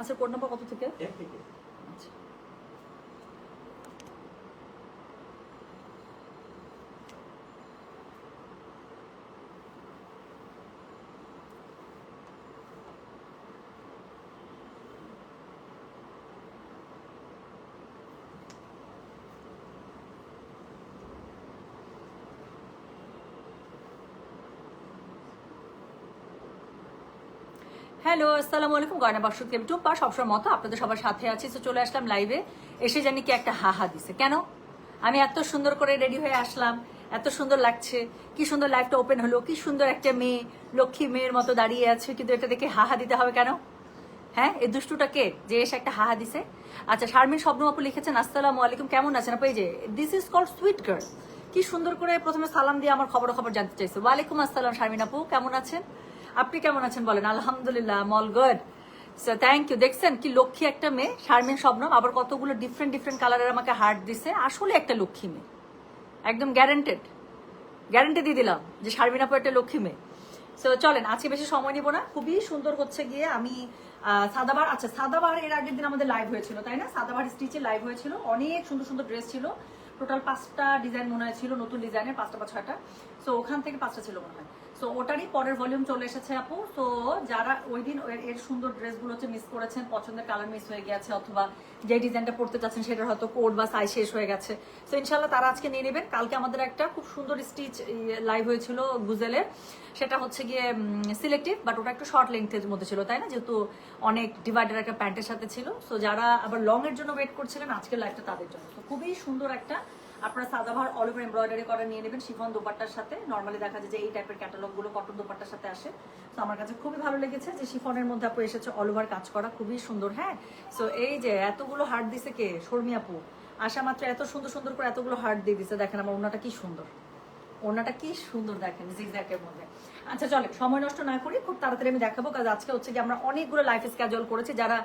আচ্ছা code number কত থেকে? আচ্ছা হ্যালো আসসালামু আলাইকুম, গয়না বাক্স কেম টুম্পা সবসময় মতো আপনাদের সবার সাথে আছি। তো চলে আসলাম লাইভে, এসে জানি কি একটা হাহা দিছে। কেন? আমি এত সুন্দর করে রেডি হয়ে আসলাম, এত সুন্দর লাগছে, কি সুন্দর লাইভটা ওপেন হলো, কি সুন্দর একটা মেয়ে লক্ষ্মী মেয়ের মতো দাঁড়িয়ে আছে, কিন্তু এটা দেখে হাহা দিতে হবে কেন? হ্যাঁ, এই দুষ্টুটা কে যে এসে একটা হাহা দিছে? আচ্ছা, শারমিন শবনম আপু লিখেছেন আসসালামু আলাইকুম, কেমন আছেন আপু? এই যে this is called sweet girl, কি সুন্দর করে প্রথমে সালাম দিয়ে আমার খবর জানতে চাইছে। ওয়ালাইকুম আসসালাম শারমিন আপু, কেমন আছেন? আপনি কেমন আছেন বলেন? আলহামদুলিল্লাহ, all good. So thank you. দেখছেন কি লক্ষ্মী একটা মেয়ে শারমিন শবনম, আবার কতগুলো ডিফারেন্ট কালারের আমাকে হার্ট দিছে। আসলে একটা লক্ষ্মী মেয়ে, একদম গ্যারান্টি দিয়ে দিলাম যে শারমিন আপু একটা লক্ষ্মী মেয়ে। সো চলেন, আজকে বেশি সময় নিব না, খুবই সুন্দর হচ্ছে গিয়ে আমি সাদাবার। আচ্ছা, সাদাবার এর আগের দিন আমাদের লাইভ হয়েছিল তাই না? সাদাবার স্টিচের লাইভ হয়েছিল, অনেক সুন্দর সুন্দর ড্রেস ছিল, টোটাল 5টা ডিজাইন মনে হয় ছিল, নতুন ডিজাইনের 5টা বা 6টা। সো ওখান থেকে 5টা ছিল মনে হয়। সো ওটারই পরের ভলিউম চলে এসেছে আপু। তো যারা ওই দিন এর সুন্দর ড্রেসগুলো হচ্ছে মিস করেছেন, পছন্দের কালার মিস হয়ে গেছে, অথবা যে ডিজাইনটা পড়তে চাচ্ছেন সেটার হয়তো কোড বা সাইজ শেষ হয়ে গেছে, তো ইনশাল্লাহ তারা আজকে নিয়ে নেবেন। কালকে আমাদের একটা খুব সুন্দর স্টিচ লাইভ হয়েছিল গুজেলের, সেটা হচ্ছে গিয়ে সিলেক্টিভ, বাট ওটা একটু শর্ট লেন্থের মধ্যে ছিল তাই না, যেহেতু অনেক ডিভাইডার একটা প্যান্টের সাথে ছিল। সো যারা আবার লং এর জন্য ওয়েট করছিলেন, আজকের লাইভটা তাদের জন্য। তো খুবই সুন্দর একটা আপনারা সাদাভার অল ওভার এমব্রয়ডারি করা নিয়ে নেবেন শিফন দোপাট্টার সাথে। নর্মালি দেখা যায় যে এই টাইপের ক্যাটালগ গুলো কটন দোপাট্টার সাথে আসে। তো আমার কাছে খুবই ভালো লেগেছে যে শিফনের মধ্যে আপু এসেছে অল ওভার কাজ করা, খুবই সুন্দর। হ্যাঁ, সো এই যে এতগুলো হার্ট দিছে কে? শর্মি আপু আসা মাত্র এত সুন্দর সুন্দর করে এতগুলো হার্ট দিয়ে দিছে। দেখেন আমার ওনাটা কি সুন্দর, ওনাটা কি সুন্দর, দেখেন জিগজ্যাগের মধ্যে। আচ্ছা চলে, সময় নষ্ট না করি, খুব তাড়াতাড়ি আমি দেখাবো, কাজ আজকে হচ্ছে কি আমরা অনেকগুলো লাইফ স্ক্যাজুয়াল করেছি। যারা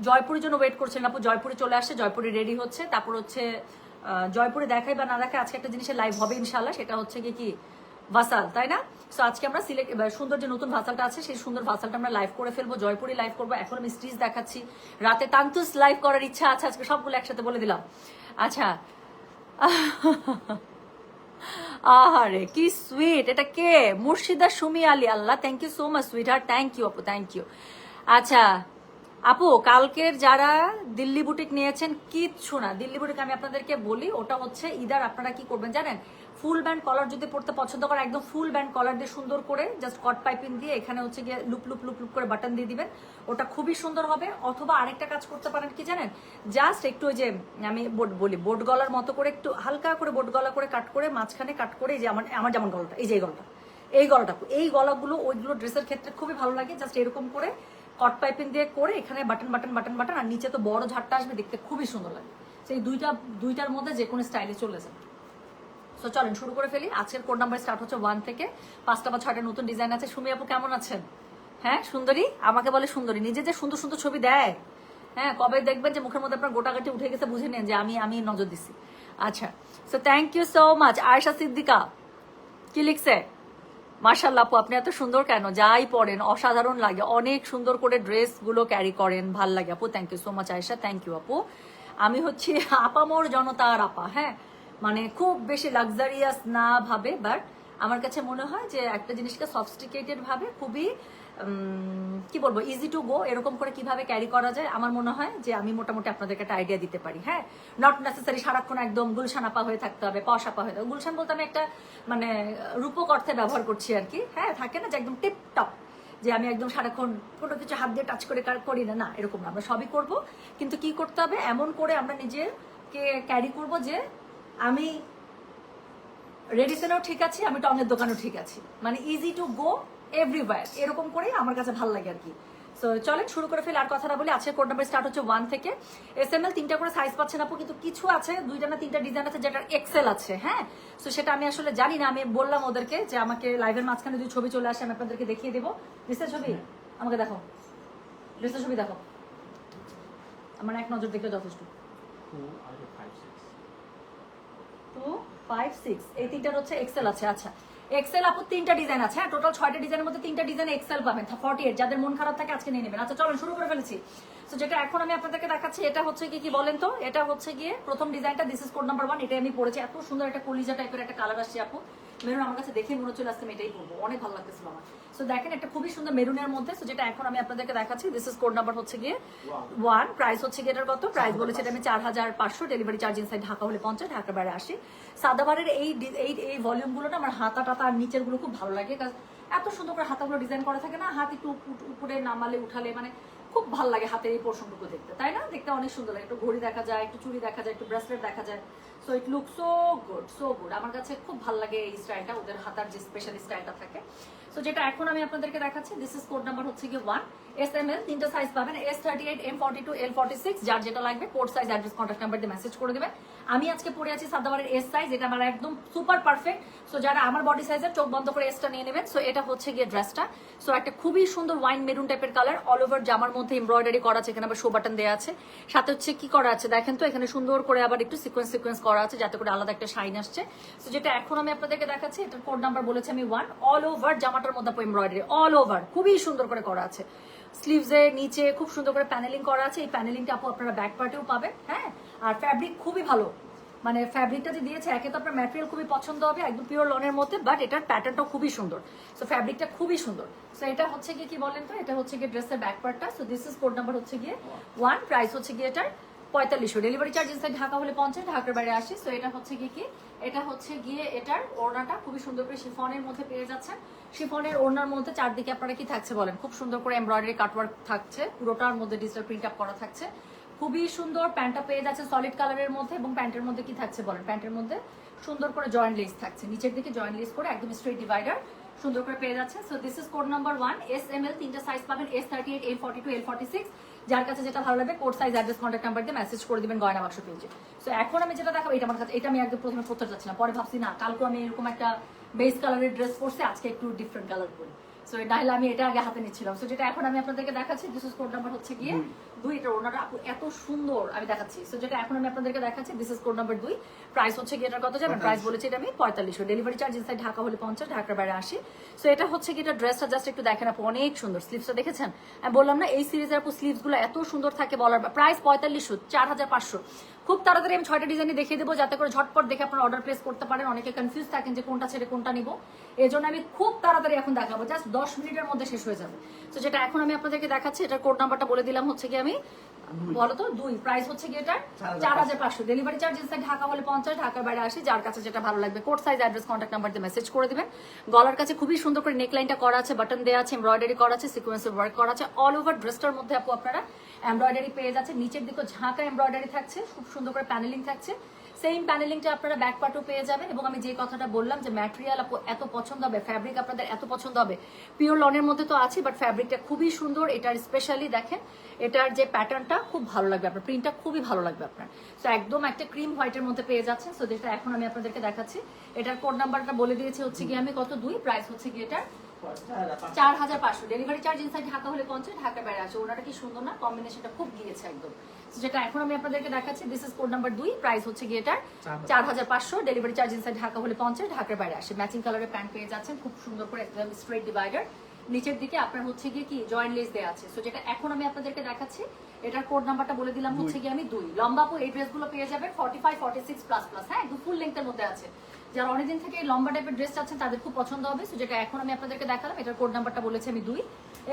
জয়পুরের জন্য ওয়েট করছেন আপু, জয়পুরে চলে আসছে, জয়পুরে রেডি হচ্ছে। তারপর হচ্ছে জয়পুরে দেখাই বা না দেখায় আজকে একটা জিনিসের লাইভ হবে ইনশাল্লাহ, সেটা হচ্ছে কি ভাসাল, তাই না? সো আজকে আমরা সিলেক্ট সুন্দর যে নতুন ভাসালটা আছে, সেই সুন্দর ভাসালটা আমরা লাইভ করে ফেলবো, জয়পুরে লাইভ করবো। এখন আমি স্টিচ দেখাচ্ছি, রাতে তান্তুস লাইভ করার ইচ্ছা আছে আজকে, সবগুলো একসাথে বলে দিলাম। আচ্ছা আহারে কি সুইট, এটা কে? মুর্শিদা সুমি আলী, আল্লাহ thank you so much sweetheart, thank you আপু, থ্যাংক ইউ। আচ্ছা আপু, কালকের যারা দিল্লি বুটিক নিয়েছেন, কিচ্ছু না, দিল্লি বুটিক আমি আপনাদেরকে বলি, ওটা হচ্ছে ইদার আপনারা কি করবেন জানেন, ফুল ব্যান্ড কলার যদি পড়তে পছন্দ করেন, একদম ফুল ব্যান্ড কলার দিয়ে সুন্দর করে জাস্ট কট পাইপিং দিয়ে এখানে হচ্ছে গিয়ে লুপ লুপ লুপ লুপ করে বাটন দিয়ে দিবেন, ওটা খুবই সুন্দর হবে। অথবা আরেকটা কাজ করতে পারেন কি জানেন, জাস্ট একটু ওই যে আমি বোট গলার মতো করে একটু হালকা করে বোট গলা করে কাট করে, মাঝখানে কাট করে, এই যে আমার যেমন গলাটা, এই যে এই গলাটা, এই গলাগুলো ওইগুলো ড্রেসের ক্ষেত্রে খুবই ভালো লাগে। জাস্ট এরকম করে কট পাইপিং দিয়ে করে এখানে বাটন বাটন বাটন বাটন, আর নিচে তো বড় ঝাড়টা আসবে, দেখতে খুবই সুন্দর লাগে। সেই দুইটার মধ্যে যে কোনো স্টাইলে চলে যায়। সো চলেন শুরু করে ফেলি। আজকের কোড নাম্বার স্টার্ট হচ্ছে 1 থেকে, 5টা বা 6টা নতুন ডিজাইন আছে। সুমি আপু কেমন আছেন? হ্যাঁ সুন্দরী, আমাকে বলে সুন্দরী, নিজে যে সুন্দর সুন্দর ছবি দেয়। হ্যাঁ, কবে দেখবেন যে মুখের মধ্যে আপনার গোটাগাটি উঠে গেছে, বুঝে নেন যে আমি নজর দিছি। আচ্ছা, so thank you so much. Ayesha Siddika কি লিখছে? মার্শাল্লাহ আপু, আপনি এত সুন্দর কেন, যাই পড়েন অসাধারণ লাগে, অনেক সুন্দর করে ড্রেস গুলো ক্যারি করেন, ভাল লাগে আপু। Thank you so much Ayesha, thank you আপু। আমি হচ্ছি আপামোর জনতার আপা। হ্যাঁ, মানে খুব বেশি লাক্সারিয়াস না ভাবে, বাট আমার কাছে মনে হয় যে একটা জিনিসকে সফিস্টিকেটেড ভাবে খুবই কি বলবো, ইজি টু গো, এরকম করে কিভাবে ক্যারি করা যায়, আমার মনে হয় যে আমি মোটামুটি আপনাদেরকে একটা আইডিয়া দিতে পারি। হ্যাঁ, নট নেসেসারি সারাক্ষণ একদম গুলশান আপা হয়ে থাকতে হবে, পশ আপা হয়ে থাকবে। গুলশান বলতে আমি একটা মানে রূপক অর্থে ব্যবহার করছি আর কি। হ্যাঁ, থাকে না যে একদম টিপ টপ, যে আমি একদম সারাক্ষণ কোনো কিছু হাত দিয়ে টাচ করে করি না, না এরকম না, আমরা সবই করব, কিন্তু কি করতে হবে, এমন করে আমরা নিজেকে ক্যারি করব যে আমি রেডিসনেও ঠিক আছে, আমি টঙের দোকানেও ঠিক আছি, মানে ইজি টু গো এভরিওয়্যার, এরকম করেই আমার কাছে ভালো লাগে আর কি। সো চলেন শুরু করে ফেলে, আর কথা না বলি। আজকে কোড নাম্বার স্টার্ট হচ্ছে 1 থেকে। SML 3টা করে সাইজ পাচ্ছেন আপু, কিন্তু কিছু আছে 2টা না 3টা ডিজাইন আছে যেটার এক্সেল আছে। হ্যাঁ, সো সেটা আমি আসলে জানি না, আমি বললাম ওদেরকে যে আমাকে লাইভের মাঝখানে যদি ছবি চলে আসে আমি আপনাদেরকে দেখিয়ে দেবো। ড্রেসের ছবি আমাকে দেখো, ড্রেসের ছবি দেখো, আমার এক নজর দেখলে যথেষ্ট। 2, 5, 6 এই 3টার হচ্ছে এক্সেল আছে। আচ্ছা, এক্সেল আপু 3টা ডিজাইন আছে, হ্যাঁ টোটাল 6টা ডিজাইনের মধ্যে 3টা ডিজাইন এক্সেল পাবেন 48। যাদের মন খারাপ থাকে আজকে নিয়ে নেবেন। আচ্ছা চলো শুরু করে ফেলেছি। তো যেটা এখন আমি আপনাদেরকে দেখাচ্ছি এটা হচ্ছে কি বলেন তো, এটা হচ্ছে গিয়ে প্রথম ডিজাইনটা, দিস ইজ কোড নাম্বার 1। এটা আমি পরেছি, এত সুন্দর একটা কলিজা টাইপের একটা কালার আসছে আপু, মেরুন আমার কাছে দেখে মনে চলে আসছে আমি এটাই পরবো, অনেক ভালো লাগতেছিল আমার। সো দেখেন একটা খুবই সুন্দর মেরুনের মধ্যে। সো যেটা এখন আমি আপনাদেরকে দেখাচ্ছি, দিস ইজ কোড নাম্বার হচ্ছে গিয়ে 1। প্রাইস হচ্ছে গিয়ে এটার কত, প্রাইস বলেছি এটা আমি 4500, ডেলিভারি চার্জ ইনসাইড ঢাকা হলে 50, ঢাকার বাইরে 80। সাদাবারের এই ভলিউম গুলো না আমার হাতা টাতা আর নিচের গুলো খুব ভালো লাগে, কারণ এত সুন্দর করে হাতাগুলো ডিজাইন করা থাকে না, হাত একটু উপরে নামালে উঠালে মানে খুব ভালো লাগে হাতের এই পোর্শনটুকু দেখতে, তাই না? দেখতে অনেক সুন্দর লাগে, একটু ঘড়ি দেখা যায়, একটু চুড়ি দেখা যায়, একটু ব্রেসলেট দেখা যায়। So it look so good, so good. আমার কাছে খুব ভালো লাগে এই স্টাইলটা, ওদের হাতার যে স্পেশাল স্টাইলটা থাকে। সো যেটা এখন আমি আপনাদেরকে দেখাচ্ছি, দিস ইজ কোড নাম্বার হচ্ছে গিয়ে 1। SML 3টা সাইজ পাবেন, S38, M42, L46, যার যেটা লাগবে code size address contact number দিয়ে মেসেজ করে দেবেন। আমি আজকে পরে আছি সাদাবারের S সাইজ, এটা আমার একদম সুপার পারফেক্ট। সো যারা আমার বডি সাইজের চোখ বন্ধ করে এসটা নিয়ে নেবেন। সো এটা হচ্ছে গিয়ে ড্রেসটা। সো একটা খুবই সুন্দর ওয়াইন মেরুন টাইপের কালার, অল ওভার জামার মধ্যে এমব্রয়ডারি করা আছে, এখানে আবার শো বাটন দেওয়া আছে, সাথে হচ্ছে কি করা আছে দেখেন তো, এখানে সুন্দর করে আবার একটু সিকোয়েন্স করা আছে যাতে করে আলাদা একটা শাইন আসছে। সো যেটা এখন আমি আপনাদেরকে দেখাচ্ছি, এটার কোড নাম্বার বলেছি আমি 1। অল ওভার জামাটার মধ্যে এমব্রয়ডারি অল ওভার খুবই সুন্দর করে করা আছে, স্লিভসের নিচে খুব সুন্দর করে প্যানেলিং করা আছে। এই প্যানেলিংটা আপু আপনারা ব্যাক পার্টেও পাবেন, হ্যাঁ। আর ফ্যাব্রিক খুবই ভালো, মানে ফ্যাব্রিকটা যে দিয়েছে, একে তো আপনার ম্যাটেরিয়াল খুবই পছন্দ হবে, একদম পিওর লনের মধ্যে, বাট এটার প্যাটার্নটাও খুবই সুন্দর। সো ফ্যাব্রিকটা খুবই সুন্দর। সো এটা হচ্ছে গিয়ে কি বলেন তো, এটা হচ্ছে গিয়ে ড্রেসের ব্যাক পার্টটা। So this is code number হচ্ছে গিয়ে 1। প্রাইস হচ্ছে গিয়ে এটার 4500, ডেলিভারি চার্জ ইনসাইড ঢাকা হলে 50, ঢাকার বাইরে 80। সো এটা হচ্ছে গিয়ে কি, এটা হচ্ছে গিয়ে এটার ওড়নাটা খুবই সুন্দর করে শিফনের মধ্যে পেয়ে যাচ্ছেন। শিফনের ওড়নার মধ্যে চারদিকে আপনারা কি থাকছে বলেন, খুব সুন্দর করে এমব্রয়ডারি কাটওয়ার্ক থাকছে, পুরোটার মধ্যে ডিজিটাল প্রিন্ট আপ করা থাকছে, খুবই সুন্দর। প্যান্টটা পেয়ে যাচ্ছে সলিড কালারের মধ্যে, এবং প্যান্টের মধ্যে কি থাকছে বলেন, প্যান্টের মধ্যে সুন্দর করে জয়েন্ট লেস থাকছে, নিচের দিকে জয়েন্ট লেস করে একদম স্ট্রেট ডিভাইডার সুন্দর করে পেয়ে যাচ্ছে। So this is code number 1। SML 3টা সাইজ পাবেন, S38, M42, L46, যার কাছে যেটা ভালো লাগবে code size address contact number দিয়ে মেসেজ করে দিবেন গয়না বাক্স পেজে। সো এখন আমি যেটা দেখাবো, এটা আমার কাছে, এটা আমি একদম প্রথমে পড়তে যাচ্ছিলাম, পরে ভাবছি না কালকে আমি এরকম একটা বেস কালারের ড্রেস পরছি, আজকে একটু ডিফারেন্ট কালার করি। সো নাহলে আমি এটা আগে হাতে নিচ্ছিলাম। সো যেটা এখন আমি আপনাদেরকে দেখাচ্ছি, দিস ইজ কোড নাম্বার হচ্ছে গিয়ে 2। এটা ওনাটা আপু এত সুন্দর আমি দেখাচ্ছি। সো যেটা এখন আমি আপনাদেরকে দেখাচ্ছি, this is code number 2। Price হচ্ছে গিয়ে এটার কত যাবেন, প্রাইস বলেছি এটা আমি 4500, ডেলিভারি চার্জ ইনসাইড ঢাকা হলে 50, ঢাকার বাইরে 80। সো এটা হচ্ছে কি, এটা ড্রেসটা জাস্ট একটু দেখেন আপু, অনেক সুন্দর। স্লিভসটা দেখেছেন, আমি বললাম না এই সিরিজের আপু স্লিভস গুলো এত সুন্দর থাকে বলার। প্রাইস 4500, 4500। খুব তাড়াতাড়ি আমি 6টা ডিজাইনে দেখিয়ে দেবো, যাতে করে ঝটপট দেখে আপনারা অর্ডার প্লেস করতে পারেন। অনেকে কনফিউজ থাকেন যে কোনটা ছেড়ে কোনটা নিবো, এই জন্য আমি খুব তাড়াতাড়ি এখন দেখাবো, জাস্ট 10 মিনিটের মধ্যে শেষ হয়ে যাবে। তো যেটা এখন আমি আপনাদেরকে দেখাচ্ছি, এটার কোড নাম্বারটা বলে দিলাম হচ্ছে কি আমি, বলো তো 2। প্রাইস হচ্ছে কি এটা 4500, ডেলিভারি চার্জ ইনসাইড ঢাকা হলে 50, ঢাকার বাইরে 80। যার কাছে যেটা ভালো লাগবে code size address contact number দিয়ে মেসেজ করে দিবেন। গলার কাছে খুবই সুন্দর করে নেকলাইনটা করা আছে, বাটন দেওয়া আছে, এমব্রয়ডারি করা আছে, সিকোয়েন্সের ওয়ার্ক করা আছে, অল ওভার ড্রেসটার মধ্যে আপু আপনারা এমব্রয়ডারি পেয়ে যাচ্ছে, নিচের দিকে ঝাঁকা এমব্রয়ডারি থাকছে, খুব সুন্দর করে প্যানেলিং থাকছে। সেম প্যানেলিংটা আপনারা ব্যাক পার্টও পেয়ে যাবেন। এবং আমি যে কথাটা বললাম যে ম্যাটেরিয়াল এত পছন্দ হবে, ফ্যাব্রিক আপনাদের এত পছন্দ হবে, পিওর লনের মধ্যে তো আছে, বাট ফ্যাব্রিকটা খুবই সুন্দর। এটার স্পেশালি দেখেন, এটার যে প্যাটার্নটা খুব ভালো লাগবে আপনার, প্রিন্টটা খুবই ভালো লাগবে আপনার। সো একদম একটা ক্রিম হোয়াইটের মধ্যে পেয়ে যাচ্ছেন। সো যেটা এখন আমি আপনাদেরকে দেখাচ্ছি, এটার কোড নাম্বারটা বলে দিয়েছি হচ্ছে গিয়ে আমি কত 2। প্রাইস হচ্ছে গিয়ে এটার 4500, ডেলিভারি চার্জ ইনসাইড ঢাকা হলে 50, ঢাকার বাইরে আছে। ওনাটা কি সুন্দর না, কম্বিনেশনটা খুব গিয়েছে একদম। যেটা এখন আমি আপনাদেরকে দেখাচ্ছি, this is code number 2। Price হচ্ছে গিয়ে এটার 4500, ডেলিভারি চার্জ ইনসাইড ঢাকা হলে 50, ঢাকার বাইরে আসে। ম্যাচিং কালারের প্যান্ট পেয়ে যাচ্ছেন, খুব সুন্দর করে একদম স্ট্রেট ডিভাইডার, নিচের দিকে আপনার হচ্ছে গিয়ে কি জয়েন্ট লেস দেওয়া আছে। সো যেটা এখন আমি আপনাদেরকে দেখাচ্ছি, এটার কোড নাম্বারটা বলে দিলাম হচ্ছে গিয়ে আমি 2। লম্বা আপু এই ড্রেসগুলো পেয়ে যাবেন 45, 46 প্লাস প্লাস, হ্যাঁ একদম ফুল লেন্থের মধ্যে আছে। যারা অনেকদিন থেকে লম্বা টাইপের ড্রেস চাচ্ছেন তাদের খুব পছন্দ হবে। সো যেটা এখন আমি আপনাদেরকে দেখালাম, এটার কোড নাম্বারটা বলেছি আমি 2।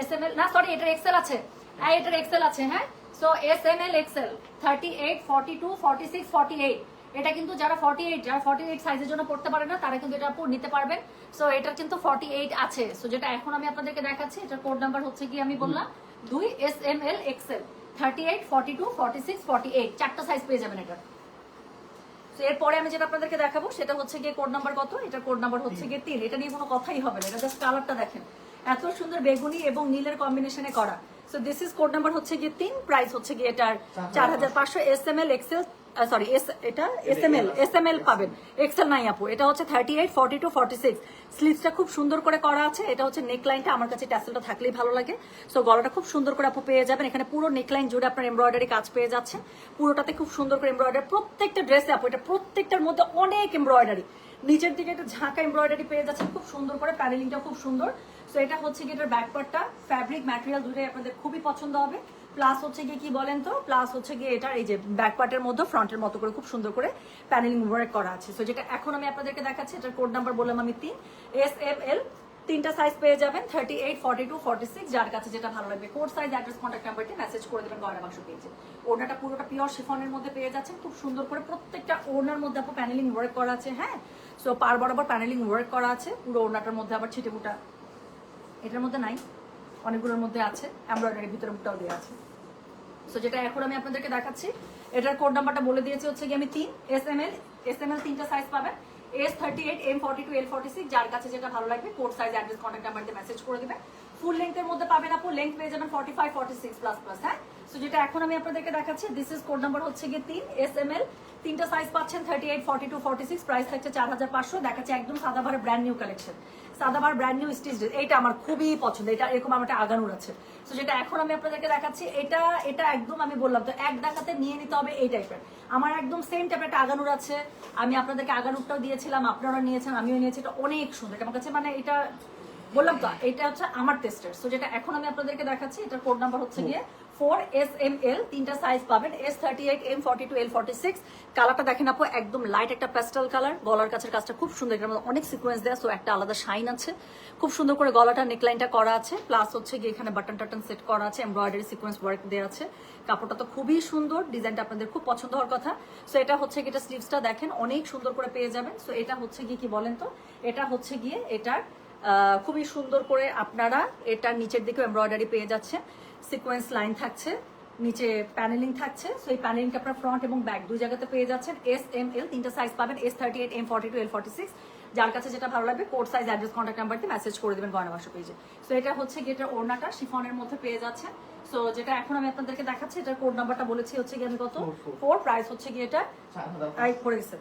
SML না, সরি এটার এক্সেল আছে, হ্যাঁ এটার এক্সেল আছে, হ্যাঁ। So SML XL 38, 42, 46, 48। এটা কিন্তু যারা 48 সাইজের জন্য পড়তে পারে না, তারা কিন্তু এটা নিতে পারবেন। সো এটা কিন্তু 48 আছে। সো যেটা এখন আমি আপনাদেরকে দেখাচ্ছি, এটার কোড নাম্বার হচ্ছে কি আমি বললাম 2। SML এক্সেল 38, 42, 46, 48, 4টা সাইজ পেয়ে যাবেন এটা। এরপরে আমি যেটা আপনাদেরকে দেখাবো সেটা হচ্ছে গিয়ে কোড নাম্বার কত, এটা কোড নাম্বার হচ্ছে গিয়ে 3। এটা নিয়ে কোনো কথাই হবে না, এটা জাস্ট কালারটা দেখেন, এত সুন্দর বেগুনি এবং নীলের কম্বিনেশনে করা। So this is code number হচ্ছে গিয়ে 3। প্রাইস হচ্ছে গিয়ে এটার 4500, SML এক্সেল, সরি এটা SML পাবেন, এক্সেল নাই আপু। এটা হচ্ছে 38, 42, 46। স্লিভসটা খুব সুন্দর করে করা আছে। এটা হচ্ছে নেকলাইনটা, আমার কাছে ট্যাসেলটা থাকলেই ভালো লাগে। সো গলাটা খুব সুন্দর করে আপু পেয়ে যাবেন, এখানে পুরো নেকলাইন জুড়ে আপনার এমব্রয়ডারি কাজ পেয়ে যাচ্ছে, পুরোটাতে খুব সুন্দর করে এমব্রয়ডারি, প্রত্যেকটা ড্রেসে আপু, এটা প্রত্যেকটার মধ্যে অনেক এমব্রয়ডারি, নিচের দিকে একটা ঝাঁকা এমব্রয়ডারি পেয়ে যাচ্ছেন, খুব সুন্দর করে, প্যানেলিংটা খুব সুন্দর। সো এটা হচ্ছে গিয়ে এটার ব্যাক পার্টটা, ফ্যাব্রিক ম্যাটেরিয়াল দুটোই আপনাদের খুবই পছন্দ হবে। প্লাস হচ্ছে গিয়ে কি বলেন তো, প্লাস হচ্ছে গিয়ে এটার এই যে ব্যাক পার্টের মধ্যে ফ্রন্টের মতো করে খুব সুন্দর করে প্যানেলিং ওয়ার্ক করা আছে। সো যেটা এখন আমি আপনাদেরকে দেখাচ্ছি, এটার কোড নাম্বার বললাম আমি 3, SML, 3টা সাইজ পেয়ে যাবেন, 38, 42, 46, যার কাছে যেটা ভালো লাগবে। কোড সাইজ, অ্যাড্রেস, কন্ট্যাক্ট নাম্বারটি মেসেজ করে দেবেন গয়না বাক্স পেজে। ওড়নাটা পুরোটা পিওর শিফনের মধ্যে পেয়ে যাচ্ছেন, খুব সুন্দর করে প্রত্যেকটা ওড়নার মধ্যে আপনার প্যানেলিং ওয়ার্ক করা আছে। হ্যাঁ, সো পার বরাবর প্যানেলিং ওয়ার্ক করা আছে পুরো ওড়নাটার মধ্যে। আবার ছিটেফুটা এটার মধ্যে নাই, অনেকগুলোর মধ্যে আছে, এমব্রয়ডারির ভিতরে মুখটাও দেওয়া আছে। সো যেটা এখন আমি আপনাদেরকে দেখাচ্ছি, এটার কোড নাম্বারটা বলে দিয়েছি হচ্ছে গিয়ে আমি 3, SML 3টা সাইজ পাবেন, S38, M42, L46, যার কাছে যেটা ভালো লাগবে code size, address, contact number দিয়ে মেসেজ করে দিবেন। ফুল লেন্থের মধ্যে পাবেন আপু, লেন্থ পেয়ে যাবেন 45, 46 প্লাস প্লাস। হ্যাঁ, সো যেটা এখন আমি আপনাদেরকে দেখাচ্ছি, দিস ইজ কোড নাম্বার হচ্ছে গিয়ে 3, SML, 3টা সাইজ পাচ্ছেন, 38, 42, 46, প্রাইস থাকছে 4500। দেখাচ্ছে একদম সাদাভারে brand new collection, Sadabahar brand new stitch. এইটা আমার খুবই পছন্দ, এটা এরকম আমার একটা আগানুর আছে। তো যেটা এখন আমি আপনাদেরকে দেখাচ্ছি, এটা একদম আমি বললাম তো এক ডাকাতে নিয়ে নিতে হবে এই টাইপের। আমার একদম সেম টাইপের একটা আগানুর আছে, আমি আপনাদেরকে আগানুরটাও দিয়েছিলাম, আপনারা নিয়েছেন, আমিও নিয়েছি। এটা অনেক সুন্দর, আমার কাছে মানে এটা বললাম তো, এটা হচ্ছে আমার টেস্টের। সো যেটা এখন আমি আপনাদেরকে দেখাচ্ছি, এটার কোড নাম্বার হচ্ছে গিয়ে 4, SML, 3টা সাইজ পাবেন, S38, M42, L46। কালারটা দেখেন আপু, একদম লাইট একটা প্যাস্টেল কালার, গলার কাছের কাজটা খুব সুন্দর, এটার মধ্যে অনেক সিকোয়েন্স দেওয়া, সো একটা আলাদা শাইন আছে, খুব সুন্দর করে গলাটা নেকলাইনটা করা আছে, প্লাস হচ্ছে গিয়ে এখানে বাটন টাটন সেট করা আছে, এমব্রয়ডারি সিকোয়েন্স ওয়ার্ক দেওয়া আছে। কাপড়টা তো খুবই সুন্দর, ডিজাইনটা আপনাদের খুব পছন্দ হওয়ার কথা। সো এটা হচ্ছে গিয়ে, এটা স্লিভসটা দেখেন অনেক সুন্দর করে পেয়ে যাবেন। সো এটা হচ্ছে গিয়ে কি বলেন তো, এটা হচ্ছে গিয়ে এটার খুবই সুন্দর করে আপনারা এটার নিচের দিকে এমব্রয়ডারি পেয়ে যাচ্ছে, সিকোয়েন্স লাইন থাকছে, নিচে প্যানেলিং থাকছে। সো এই প্যানেলিংটা আপনার ফ্রন্ট এবং ব্যাক দুই জায়গাতে পেয়ে যাচ্ছেন। SML, 3টা সাইজ পাবেন, S38, M42, L46, যার কাছে যেটা ভালো লাগবে code size, address, contact number দিয়ে মেসেজ করে দেবেন গয়না বাক্স পেজে। সো এটা হচ্ছে গিয়ে এটার ওড়নাটা শিফনের মধ্যে পেয়ে যাচ্ছে। সো যেটা এখন আমি আপনাদেরকে দেখাচ্ছি, এটার কোড নাম্বারটা বলেছি হচ্ছে গিয়ে আমি কত 4, প্রাইস হচ্ছে গিয়ে এটা পড়ে গেছে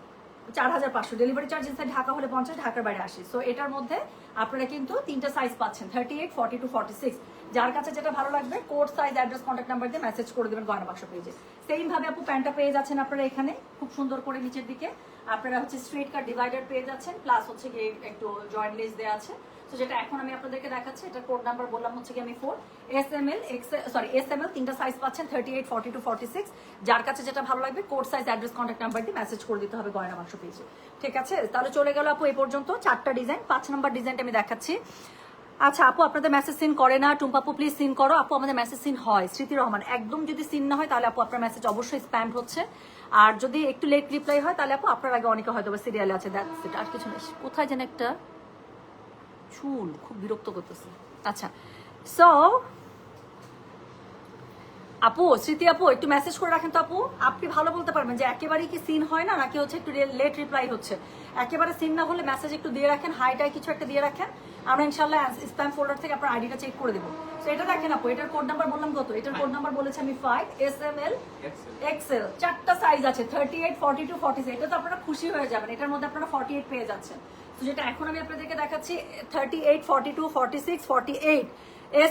4500, ডেলিভারি চার্জ ইনসাইড ঢাকা হলে 50, ঢাকার বাইরে 80। সো এটার মধ্যে আপনারা কিন্তু 3টা সাইজ পাচ্ছেন, 38, 42, 46, যার কাছে যেটা ভালো লাগবে code size, address, contact number দিয়ে মেসেজ করে দেবেন গয়না বাক্স পেজে। সেম ভাবে আপু প্যান্টটা পেয়ে যাচ্ছেন আপনারা এখানে খুব সুন্দর করে নিচের দিকে আপনারা হচ্ছে স্ট্রেট কাট ডিভাইডার পেয়ে যাচ্ছেন, প্লাস হচ্ছে গিয়ে একটু জয়েন্ট লেস দেওয়া আছে। তো যেটা এখন আমি আপনাদেরকে দেখাচ্ছি, এটার কোড নাম্বার বললাম হচ্ছে কি আমি 4, SML 3টা সাইজ পাচ্ছেন, 38, 42, 46, যার কাছে যেটা ভালো লাগবে code size, address, contact number দিয়ে মেসেজ করে দিতে হবে গয়না বাক্স পেজে। ঠিক আছে, তাহলে চলে গেল আপু এই পর্যন্ত 4টা ডিজাইন। 5 নম্বর ডিজাইনটা আমি দেখাচ্ছি। আচ্ছা আপু, আপনাদের মেসেজ সিন করে না? টুম্পাপু প্লিজ সিন করো। আপু আমাদের মেসেজ সিন হয়, স্মৃতি রহমান। একদম যদি সিন না হয় তাহলে আপু আপনার মেসেজ অবশ্যই স্প্যাম হচ্ছে, আর যদি একটু লেট রিপ্লাই হয় তাহলে আপু আপনার আগে অনেকে হয়তো সিরিয়ালে আছে, দ্যাটস ইট, আর কিছু নেই। কোথায় যেন একটা চুল খুব বিরক্ত করতেছে। আচ্ছা, সো আপু, স্মৃতি আপু একটু মেসেজ করে রাখেন তো আপু, আপনি ভালো বলতে পারবেন যে একেবারেই কি সিন হয় না, নাকি হচ্ছে একটু লেট রিপ্লাই হচ্ছে। একেবারে সিন না হলে মেসেজ একটু দিয়ে রাখেন, হাইটাই কিছু একটা দিয়ে রাখেন, আমরা ইনশাল্লাহ স্প্যাম ফোল্ডার থেকে আপনার আইডিটা চেক করে দেবো। তো এটা দেখেন আপু, এটার কোড নাম্বার বললাম কত, এটার কোড নাম্বার বলেছে আমি 5, SML, XL, 4টা সাইজ আছে, 38, 42, 46। এটা তো আপনারা খুশি হয়ে যাবেন, এটার মধ্যে আপনারা 48 পেয়ে যাচ্ছেন। তো যেটা এখন আমি আপনাদেরকে দেখাচ্ছি, 38, 42, 46, 48,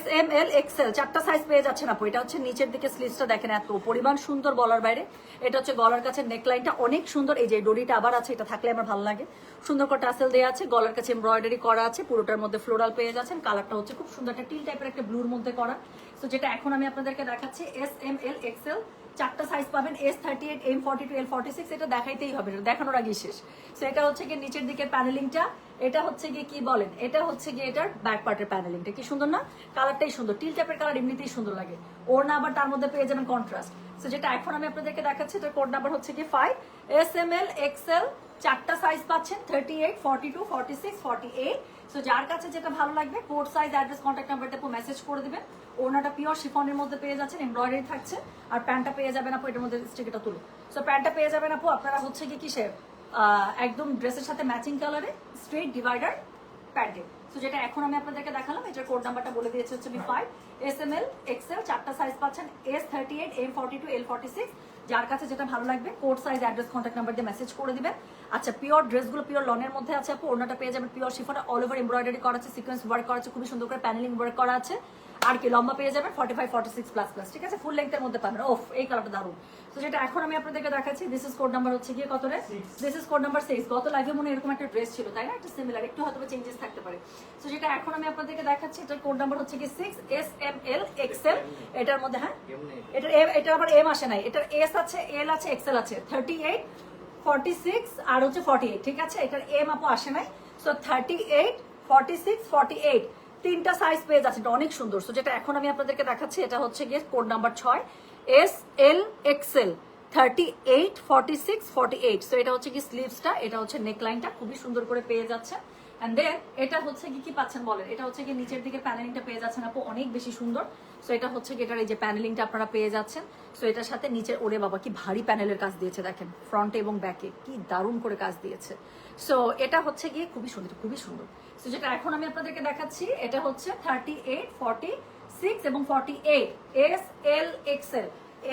SML, XL, 4টা সাইজ পেয়ে যাচ্ছেন আপু। এটা হচ্ছে নিচের দিকে স্লিভসটা দেখেন এত পরিমাণ সুন্দর বলার বাইরে। এটা হচ্ছে গলার কাছে নেকলাইনটা অনেক সুন্দর, এই যে ডোরিটা আবার আছে, এটা থাকলে আমার ভালো লাগে। সুন্দর করে টাসেল দেওয়া আছে, গলার কাছে এমব্রয়ডারি করা আছে, পুরোটার মধ্যে ফ্লোরাল পেয়ে যাচ্ছেন। কালারটা হচ্ছে খুব সুন্দর একটা টিল টাইপের একটা ব্লুর মধ্যে করা। তো যেটা এখন আমি আপনাদেরকে দেখাচ্ছি, SML, XL, 4টা সাইজ পাবেন, S38, M42, L46। এটা দেখাইতেই হবে, দেখানোর আগে শেষ। সো এটা হচ্ছে গিয়ে নিচের দিকের প্যানেলিংটা, এটা হচ্ছে গিয়ে কি বলেন, এটা হচ্ছে গিয়ে এটার ব্যাক পার্টের প্যানেলিংটা কি সুন্দর না, কালারটাই সুন্দর, টিল টাইপের কালার এমনিতেই সুন্দর লাগে। ওর না আবার তার মধ্যে পেয়ে যাবেন কন্ট্রাস্ট। সো যেটা এখন আমি আপনাদেরকে দেখাচ্ছি, এটার কোড নাম্বার হচ্ছে গিয়ে 5, SML, XL, 4টা সাইজ পাচ্ছেন, 38, 42, 46, 48। সো যার কাছে যেটা ভালো লাগবে কোড সাইজ, অ্যাড্রেস, কন্ট্যাক্ট নাম্বারটা মেসেজ করে দিবেন। ওনাটা পিওর শিফনের মধ্যে পেয়ে যাচ্ছেন, এমব্রয়ডারি থাকছে, আর প্যান্টটা পেয়ে যাবেন আপু, এটার মধ্যে স্টিকারটা তুলো। সো প্যান্টটা পেয়ে যাবেন আপু আপনারা হচ্ছে কি কিসের, একদম ড্রেসের সাথে ম্যাচিং কালারে স্ট্রেট ডিভাইডার প্যান্টে। সো যেটা এখন আমি আপনাদেরকে দেখালাম, এটার কোড নাম্বারটা বলে দিয়েছে হচ্ছে 5, SML, XL, 4টা সাইজ পাচ্ছেন, S38, M42, L46, যার কাছে যেটা ভালো লাগবে code size, address, contact number দিয়ে মেসেজ করে দিবেন। আচ্ছা, পিওর ড্রেসগুলো পিওর লনের মধ্যে আছে আপু, ওনাটা পেয়ে যাবেন পিওর শিফনে, অল ওভার এমব্রয়ডারি করা আছে, সিকোয়েন্স ওয়ার্ক করা আছে, খুবই সুন্দর করে প্যানেলিং ওয়ার্ক করা আছে। আর কি লম্বা পেয়ে যাবেন 45 46 প্লাস প্লাস, ঠিক আছে, ফুল লেন্থের মধ্যে পাবেন। ওফ, এই কালারটা দারুন। তো যেটা এখন আমি আপনাদেরকে দেখাচ্ছি, দিস ইজ কোড নাম্বার হচ্ছে গিয়ে কত রে, দিস ইজ কোড নাম্বার 6। গত লাইভে মনে এরকম একটা ড্রেস ছিল তাই না, একটা সিমিলার, একটু হয়তো চেঞ্জেস থাকতে পারে। তো যেটা এখন আমি আপনাদেরকে দেখাচ্ছি, এটার কোড নাম্বার হচ্ছে কি 6 S M L XL। এটার মধ্যে হ্যাঁ, এটা আবার এম আসে নাই, এটার এস আছে, এল আছে, এক্সেল আছে, 38 46 আর হচ্ছে 48, ঠিক আছে, এটার এম আপু আসে নাই। সো 38 46 48 তিনটা সাইজ পেয়ে যাচ্ছে, এটা অনেক সুন্দর। সো যেটা এখন আমি আপনাদেরকে দেখাচ্ছি, এটা হচ্ছে গিয়ে code number 6 S L XL 38 46 48। So এটা হচ্ছে কি স্লিভসটা, এটা হচ্ছে নেকলাইনটা খুবই সুন্দর করে পেয়ে যাচ্ছে। এন্ড দেন এটা হচ্ছে কি পাচ্ছেন বলেন, এটা হচ্ছে কি নিচের দিকে প্যানেলিংটা পেয়ে যাচ্ছেন আপু, অনেক বেশি সুন্দর। সো এটা হচ্ছে কি এটার এই যে প্যানেলিংটা আপনারা পেয়ে যাচ্ছেন। সো এটার সাথে নিচের, ওরে বাবা কি ভারী প্যানেলের কাজ দিয়েছে দেখেন, ফ্রন্টে এবং ব্যাকে কি দারুণ করে কাজ দিয়েছে। সো এটা হচ্ছে গিয়ে খুবই সুন্দর, খুবই সুন্দর। সো যেটা এখন আমি আপনাদেরকে দেখাচ্ছি, এটা হচ্ছে 38 46 এবং 48 S L XL,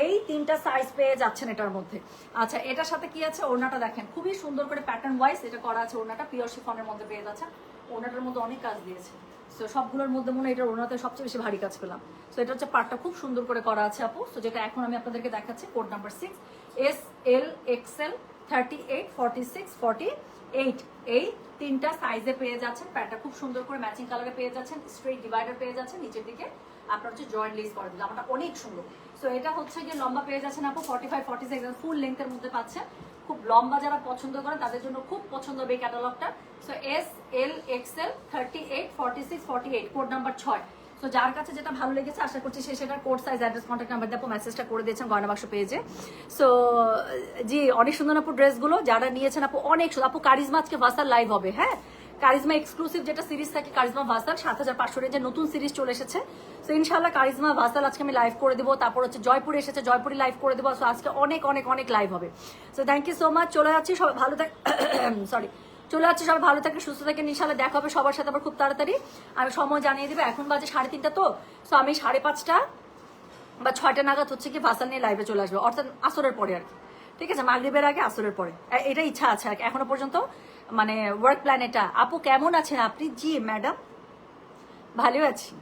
এই তিনটা সাইজ পেয়ে যাচ্ছেন এটার মধ্যে। আচ্ছা, এটার সাথে কি আছে, ওড়নাটা দেখেন খুবই সুন্দর করে প্যাটার্ন ওয়াইজ এটা করা আছে। ওড়নাটা পিওর শিফনের মধ্যে পেয়ে যাচ্ছেন, ওড়নাটার মধ্যে অনেক কাজ দিয়েছে। সো সবগুলোর মধ্যে মনে হয় এটার ওড়নাতে সবচেয়ে বেশি ভারী কাজ পেলাম। সো এটা হচ্ছে পার্টটা খুব সুন্দর করে করা আছে আপু। সো যেটা এখন আমি আপনাদেরকে দেখাচ্ছি, code number 6 S L XL 38 46 48, এই তিনটা সাইজে পেয়ে যাচ্ছেন। প্যান্টটা খুব সুন্দর করে ম্যাচিং কালারে পেয়ে যাচ্ছেন, স্ট্রেট ডিভাইডার পেয়ে যাচ্ছেন, নিচের দিকে আপনার হচ্ছে জয়েন্ট লেস করে দিলাম, আমারটা অনেক সুন্দর। সো এটা হচ্ছে গিয়ে লম্বা পেয়ে যাচ্ছেন আপু 45 46, ফুল লেন্থের মধ্যে পাচ্ছেন। খুব লম্বা যারা পছন্দ করেন তাদের জন্য খুব পছন্দ হবে এই ক্যাটালগটা। So S L XL 38 46 48, code number 6। So যার কাছে যেটা ভালো লেগেছে আশা করছি সে সেটার code size address contact number দিয়ে মেসেজটা করে দিয়েছেন গয়না বাক্স পেজে। সো জি, অনেক সুন্দর আপু ড্রেসগুলো যারা নিয়েছেন আপু, অনেক সুন্দর আপু। কারিজমা আজকে ভাসার লাইভ হবে, হ্যাঁ, কারিজমা এক্সক্লুসিভ যেটা সিরিজ থাকে কারিজমা ভাসাল 7500 যে নতুন সিরিজ চলে এসেছে। সো ইনশাআল্লাহ কারিজমা ভাসাল আজকে আমি লাইভ করে দেবো। তারপর হচ্ছে জয়পুরে এসেছে, জয়পুরে লাইভ করে দেবো। সো আজকে অনেক অনেক অনেক লাইভ হবে। So thank you so much. চলে যাচ্ছি, সবাই ভালো থাক সরি চলে যাচ্ছি, সবাই ভালো থাকেন, সুস্থ থাকেন, ইনশাআল্লাহ দেখা হবে সবার সাথে আবার খুব তাড়াতাড়ি। আমি সময় জানিয়ে দিবে, এখন বাজে 3:30 তো। সো আমি 5:30 বা 6টা নাগাদ হচ্ছে কি ভাসাল নিয়ে লাইভে চলে আসবে, অর্থাৎ আসরের পরে আর কি, ঠিক আছে, মাগরিবের আগে আসরের পরে। এটা ইচ্ছা আছে আর কি, এখনো পর্যন্ত মানে ওয়ার্ক প্ল্যান এটা। আপু কেমন আছেন আপনি? জি ম্যাডাম ভালো আছি,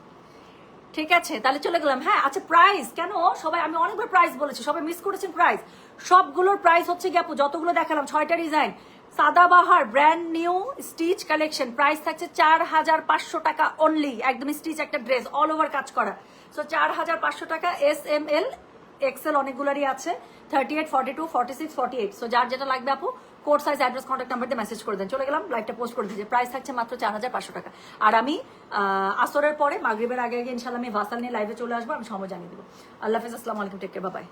ঠিক আছে, তাহলে চলে গেলাম। হ্যাঁ আচ্ছা, প্রাইস কেন সবাই, আমি অনেকবার প্রাইস বলেছি, সবাই মিস করেছেন প্রাইস। সবগুলোর প্রাইস হচ্ছে কি আপু, যতগুলো দেখালাম 6টা design Sadabahar brand new stitch collection, price থাকছে 4500 টাকা অনলি, একদম স্টিচ একটা ড্রেস অল ওভার কাজ করা। সো 4500 টাকা। S M L XL অনেকগুলোরই আছে, 38 42 46 48। সো যার যেটা লাগবে আপু code size address contact number দিয়ে মেসেজ করে দেন। চলে গেলাম, লাইভটা পোস্ট করে দিয়েছি। প্রাইস থাকছে মাত্র 4500 টাকা। আর আমি আসরের পরে মাগরিবের আগে আগে ইনশাল্লাহ আমি ভাসাল নিয়ে লাইভে চলে আসবো, আমি সময় জানিয়ে দেবো। আল্লাহ হাফেজ, আসসালামু আলাইকুম, টেক কেয়ার, বাই বাই।